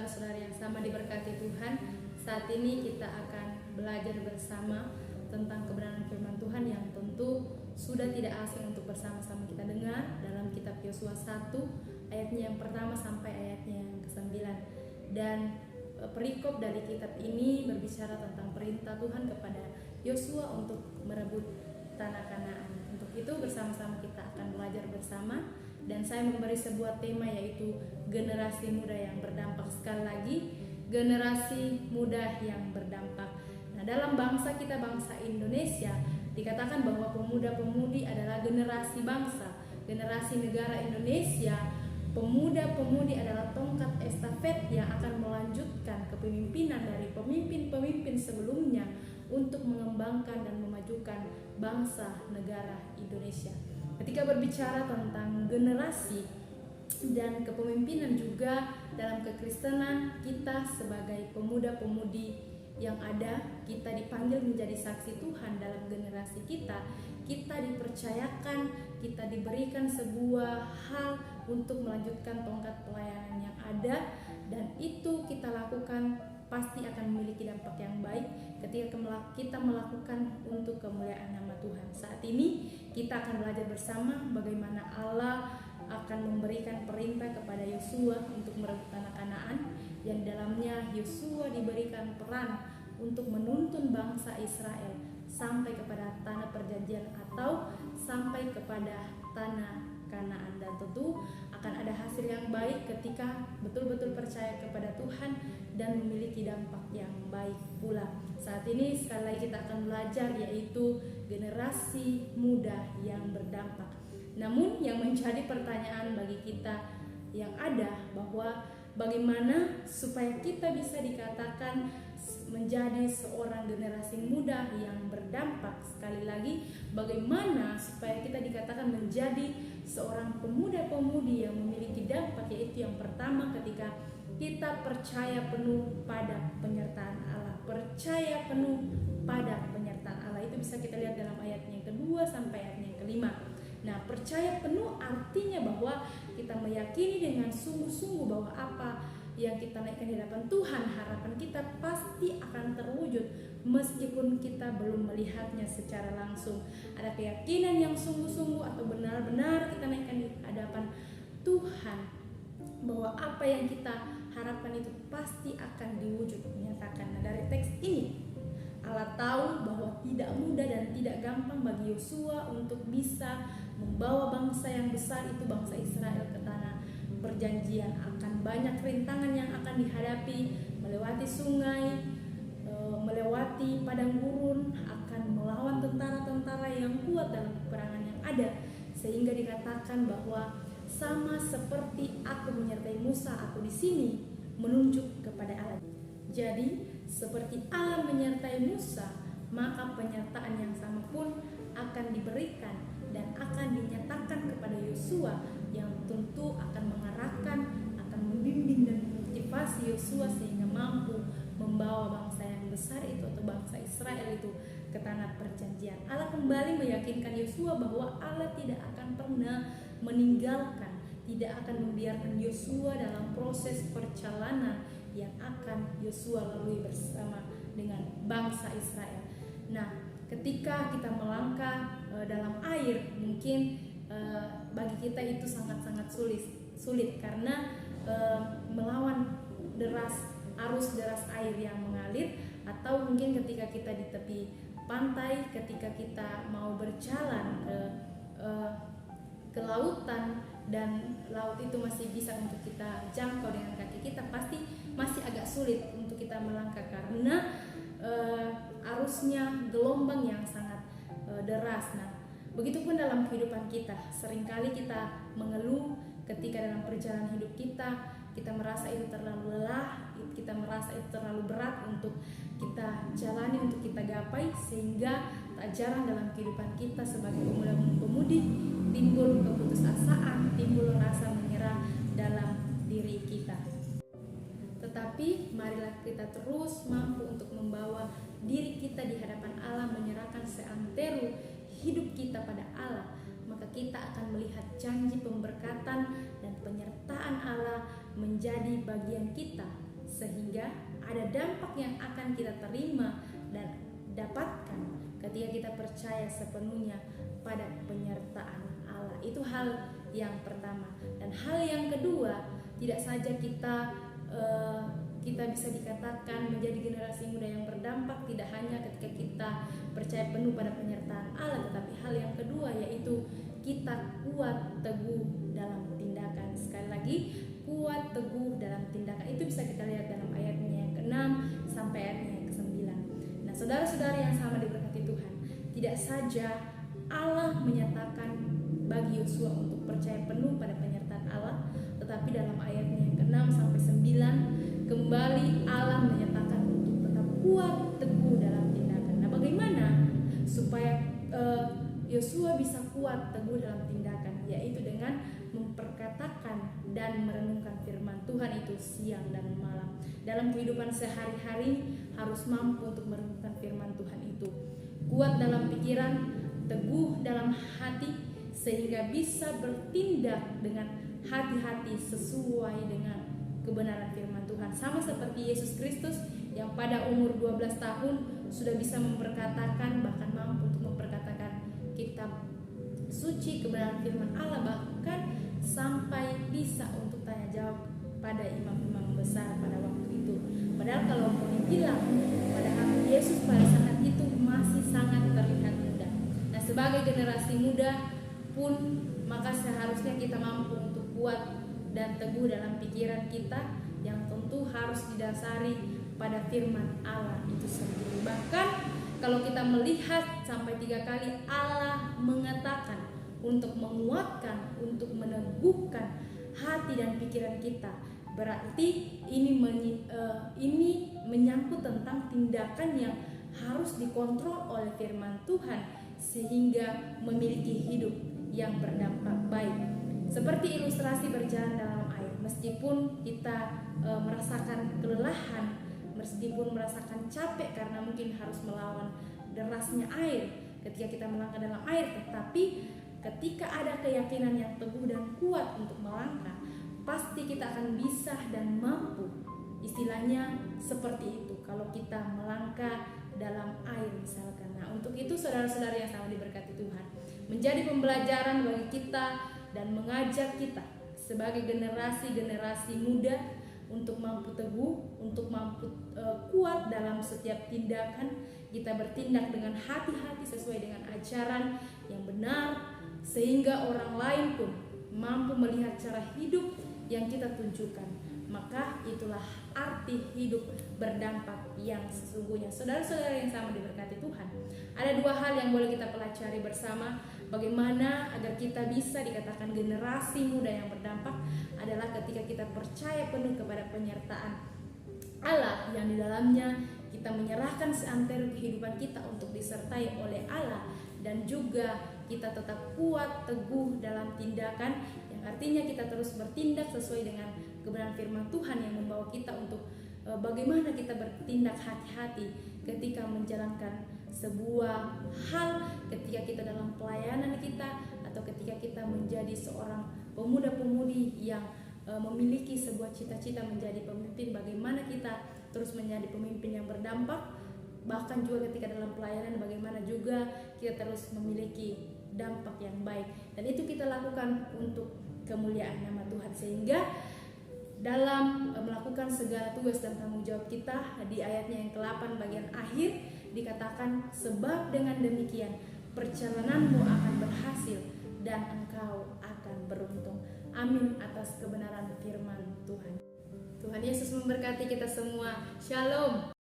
saudara-saudara yang sama diberkati Tuhan. Saat ini kita akan belajar bersama tentang kebenaran firman Tuhan yang tentu sudah tidak asing untuk bersama-sama kita dengar dalam kitab Yosua 1 ayatnya yang pertama sampai ayatnya yang ke-9. Dan perikop dari kitab ini berbicara tentang perintah Tuhan kepada Yosua untuk merebut tanah Kanaan. Untuk itu bersama-sama kita akan belajar bersama, dan saya memberi sebuah tema yaitu generasi muda yang berdampak. Sekali lagi, generasi muda yang berdampak. Nah, dalam bangsa kita, bangsa Indonesia, dikatakan bahwa pemuda-pemudi adalah generasi bangsa, generasi negara Indonesia. Pemuda-pemudi adalah tongkat estafet yang akan melanjutkan kepemimpinan dari pemimpin-pemimimpin sebelumnya untuk mengembangkan dan memajukan bangsa negara Indonesia. Ketika berbicara tentang generasi dan kepemimpinan juga dalam kekristenan, kita sebagai pemuda-pemudi yang ada, kita dipanggil menjadi saksi Tuhan dalam generasi kita. Kita dipercayakan, kita diberikan sebuah hal untuk melanjutkan tongkat pelayanan yang ada, dan itu kita lakukan pasti akan memiliki dampak yang baik ketika kita melakukan untuk kemuliaan nama Tuhan. Saat ini kita akan belajar bersama bagaimana Allah akan memberikan perintah kepada Yosua untuk merebut tanah Kanaan, yang dalamnya Yosua diberikan peran untuk menuntun bangsa Israel sampai kepada tanah perjanjian atau sampai kepada tanah Kanaan. Dan tentu akan ada hasil yang baik ketika betul-betul percaya kepada Tuhan dan memiliki dampak yang baik pula. Saat ini sekali lagi kita akan belajar yaitu generasi muda yang berdampak. Namun yang menjadi pertanyaan bagi kita yang ada bahwa bagaimana supaya kita bisa dikatakan menjadi seorang generasi muda yang berdampak. Sekali lagi, bagaimana supaya kita dikatakan menjadi seorang pemuda-pemudi yang memiliki dampak, yaitu yang pertama ketika kita percaya penuh pada penyertaan Allah. Percaya penuh pada penyertaan Allah itu bisa kita lihat dalam ayat yang kedua sampai ayat yang kelima. Nah, percaya penuh artinya bahwa kita meyakini dengan sungguh-sungguh bahwa apa yang kita naikkan di hadapan Tuhan, harapan kita pasti akan terwujud meskipun kita belum melihatnya secara langsung. Ada keyakinan yang sungguh-sungguh atau benar-benar kita naikkan di hadapan Tuhan bahwa apa yang kita harapkan itu pasti akan diwujud, menyatakan. Nah, dari teks ini Allah tahu bahwa tidak mudah dan tidak gampang bagi Yosua untuk bisa membawa bangsa yang besar itu, bangsa Israel, ke tanah perjanjian. Akan banyak rintangan yang akan dihadapi, melewati sungai, melewati padang gurun, akan melawan tentara-tentara yang kuat dalam peperangan yang ada, sehingga dikatakan bahwa sama seperti aku menyertai Musa, aku di sini menunjuk kepada Allah. Jadi seperti Allah menyertai Musa, maka penyertaan yang sama pun akan diberikan dan akan dinyatakan kepada Yosua, yang tentu akan mengarahkan, akan membimbing dan memotivasi Yosua sehingga mampu membawa bangsa yang besar itu atau bangsa Israel itu ke tanah perjanjian. Allah kembali meyakinkan Yosua bahwa Allah tidak akan pernah meninggalkan, tidak akan membiarkan Yosua dalam proses perjalanan yang akan Yosua lalui bersama dengan bangsa Israel. Nah, ketika kita melangkah dalam air, mungkin bagi kita itu sangat-sangat sulit karena melawan arus deras air yang mengalir, atau mungkin ketika kita di tepi pantai, ketika kita mau berjalan ke lautan dan laut itu masih bisa untuk kita jangkau dengan kaki kita, pasti masih agak sulit untuk kita melangkah karena arusnya, gelombang yang sangat deras. Nah, begitupun dalam kehidupan kita, seringkali kita mengeluh ketika dalam perjalanan hidup kita merasa itu terlalu lelah, kita merasa itu terlalu berat untuk kita jalani, untuk kita gapai, sehingga tak jarang dalam kehidupan kita sebagai pemuda-pemudi timbul keputusasaan, timbul rasa menyerah dalam diri kita. Tetapi marilah kita terus mampu untuk membawa diri kita di hadapan Allah, menyerahkan seantero hidup kita pada Allah, maka kita akan melihat janji pemberkatan dan penyertaan Allah menjadi bagian kita sehingga ada dampak yang akan kita terima dan dapatkan ketika kita percaya sepenuhnya pada penyertaan Allah. Itu hal yang pertama. Dan hal yang kedua, tidak saja kita bisa dikatakan menjadi generasi muda yang berdampak tidak hanya ketika kita percaya penuh pada penyertaan Allah, tetapi hal yang kedua yaitu kita kuat teguh dalam tindakan. Sekali lagi, kuat teguh dalam tindakan itu bisa kita lihat dalam ayatnya yang ke-6 sampai ayatnya yang ke-9. Nah, saudara-saudara yang sama diberkati Tuhan, tidak saja Allah menyatakan bagi Yosua untuk percaya penuh pada penyertaan Allah, tetapi dalam ayatnya yang ke-6 sampai 9 kembali Allah menyatakan untuk tetap kuat teguh dalam tindakan. Nah, bagaimana supaya Yosua bisa kuat teguh dalam tindakan? Yaitu dengan memperkatakan dan merenungkan firman Tuhan itu siang dan malam. Dalam kehidupan sehari-hari harus mampu untuk merenungkan firman Tuhan itu. Kuat dalam pikiran, teguh dalam hati, sehingga bisa bertindak dengan hati-hati sesuai dengan kebenaran firman Tuhan. Sama seperti Yesus Kristus yang pada umur 12 tahun sudah bisa memperkatakan, bahkan mampu untuk memperkatakan kitab suci kebenaran firman Allah, bahkan sampai bisa untuk tanya jawab pada imam-imam besar pada waktu itu. Padahal kalau mau dibilang, padahal Yesus pada saat itu masih sangat terlihat muda. Nah, sebagai generasi muda pun maka seharusnya kita mampu untuk kuat dan teguh dalam pikiran kita yang tentu harus didasari pada firman Allah itu sendiri. Bahkan kalau kita melihat sampai 3 kali Allah mengatakan untuk menguatkan, untuk meneguhkan hati dan pikiran kita, berarti ini menyangkut tentang tindakan yang harus dikontrol oleh firman Tuhan sehingga memiliki hidup yang berdampak baik. Seperti ilustrasi berjalan dalam air, meskipun kita merasakan kelelahan, meskipun merasakan capek karena mungkin harus melawan derasnya air ketika kita melangkah dalam air, tetapi ketika ada keyakinan yang teguh dan kuat untuk melangkah, pasti kita akan bisa dan mampu. Istilahnya seperti itu kalau kita melangkah dalam air misalkan. Nah, untuk itu saudara-saudara yang sama diberkati Tuhan, menjadi pembelajaran bagi kita dan mengajak kita sebagai generasi muda untuk mampu teguh, untuk mampu kuat dalam setiap tindakan. Kita bertindak dengan hati-hati sesuai dengan ajaran yang benar, sehingga orang lain pun mampu melihat cara hidup yang kita tunjukkan. Maka itulah arti hidup berdampak yang sesungguhnya. Saudara-saudara yang sama diberkati Tuhan, ada 2 hal yang boleh kita pelajari bersama. Bagaimana agar kita bisa dikatakan generasi muda yang berdampak adalah ketika kita percaya penuh kepada penyertaan Allah, yang di dalamnya kita menyerahkan seantero kehidupan kita untuk disertai oleh Allah, dan juga kita tetap kuat teguh dalam tindakan, yang artinya kita terus bertindak sesuai dengan kebenaran firman Tuhan yang membawa kita untuk bagaimana kita bertindak hati-hati ketika menjalankan sebuah hal, ketika kita dalam pelayanan kita, atau ketika kita menjadi seorang pemuda-pemudi yang memiliki sebuah cita-cita menjadi pemimpin. Bagaimana kita terus menjadi pemimpin yang berdampak, bahkan juga ketika dalam pelayanan bagaimana juga kita terus memiliki dampak yang baik, dan itu kita lakukan untuk kemuliaan nama Tuhan. Sehingga dalam melakukan segala tugas dan tanggung jawab kita, di ayatnya yang ke-8 bagian akhir dikatakan, sebab dengan demikian perjalananmu akan berhasil dan engkau akan beruntung. Amin atas kebenaran firman Tuhan. Tuhan Yesus memberkati kita semua. Shalom.